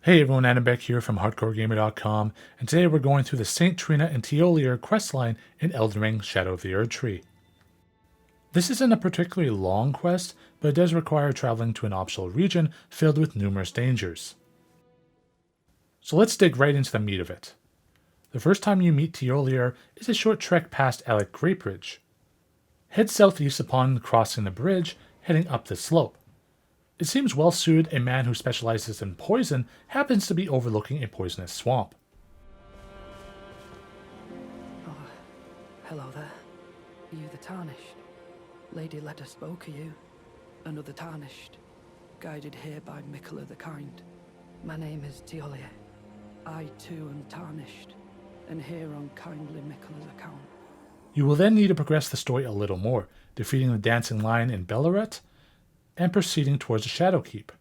Hey everyone, Adam Beck here from HardcoreGamer.com, and today we're going through the St Trina and Teolier questline in Elden Ring Shadow of the Erdtree. This isn't a particularly long quest, but it does require traveling to an optional region filled with numerous dangers. So let's dig right into the meat of it. The first time you meet Teolier is a short trek past Alec Graperidge. Head southeast upon crossing the bridge, heading up the slope. It seems well suited a man who specializes in poison happens to be overlooking a poisonous swamp. Oh, hello there. Are you the Tarnished? Lady Leda spoke of you. Another Tarnished. Guided here by Mikola the Kind. My name is Teolier. I too am Tarnished, and here on kindly Mikola's account. You will then need to progress the story a little more, defeating the Dancing Lion in Bellaret, and proceeding towards the Shadowkeep.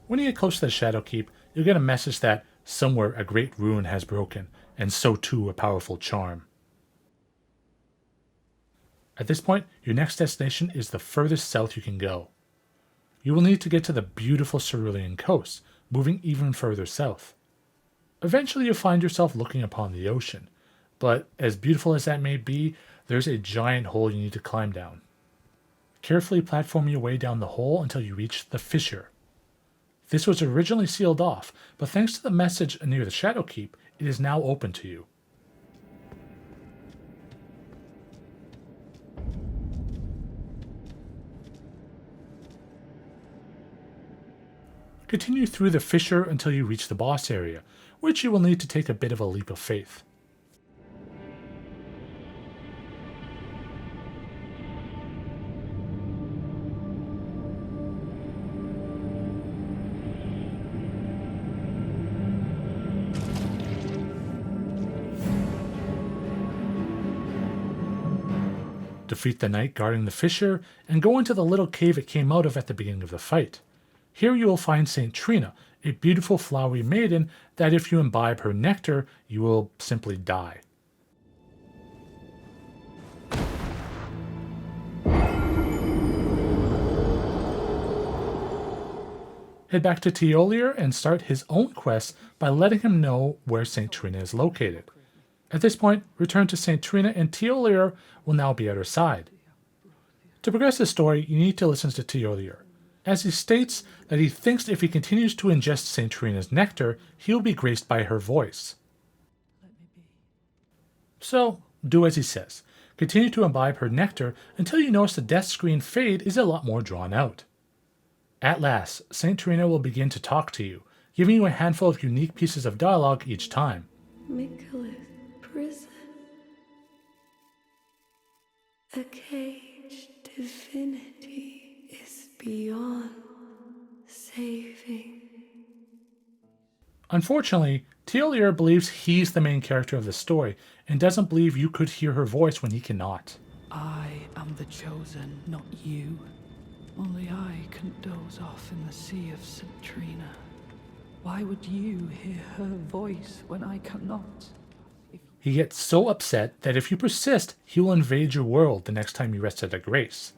When you get close to the Shadowkeep, you'll get a message that somewhere a great ruin has broken, and so too a powerful charm. At this point, your next destination is the furthest south you can go. You will need to get to the beautiful Cerulean coast, moving even further south. Eventually you'll find yourself looking upon the ocean, but as beautiful as that may be, there's a giant hole you need to climb down. Carefully platform your way down the hole until you reach the Fissure. This was originally sealed off, but thanks to the message near the Shadowkeep, it is now open to you. Continue through the Fissure until you reach the boss area, which you will need to take a bit of a leap of faith. Defeat the knight guarding the Fissure, and go into the little cave it came out of at the beginning of the fight. Here you will find St Trina, a beautiful flowery maiden that if you imbibe her nectar, you will simply die. Head back to Teolier and start his own quest by letting him know where St Trina is located. At this point, return to St Trina and Teolier will now be at her side. To progress the story, you need to listen to Teolier, as he states that he thinks if he continues to ingest St Trina's nectar, he will be graced by her voice. So, do as he says. Continue to imbibe her nectar until you notice the death screen fade is a lot more drawn out. At last, St Trina will begin to talk to you, giving you a handful of unique pieces of dialogue each time. Mikola's prison. A caged divinity is beyond saving. Unfortunately, Teolier believes he's the main character of the story and doesn't believe you could hear her voice when he cannot. I am the chosen, not you. Only I can doze off in the sea of St Trina. Why would you hear her voice when I cannot? He gets so upset that if you persist, he will invade your world the next time you rest at a grace.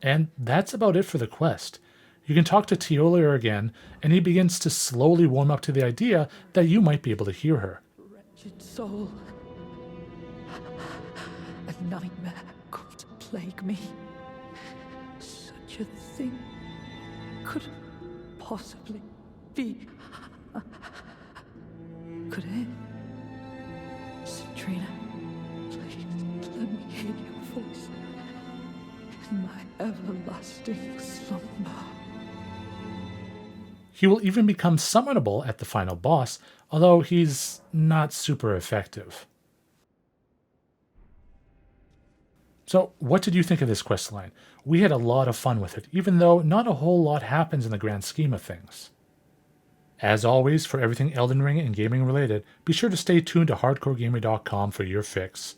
And that's about it for the quest. You can talk to Teolier again, and he begins to slowly warm up to the idea that you might be able to hear her. Wretched soul. A nightmare come to plague me. Such a thing could possibly be. Could it? St Trina, please let me hear your voice in my everlasting slumber. He will even become summonable at the final boss, although he's not super effective. So, what did you think of this questline? We had a lot of fun with it, even though not a whole lot happens in the grand scheme of things. As always, for everything Elden Ring and gaming related, be sure to stay tuned to HardcoreGamer.com for your fix.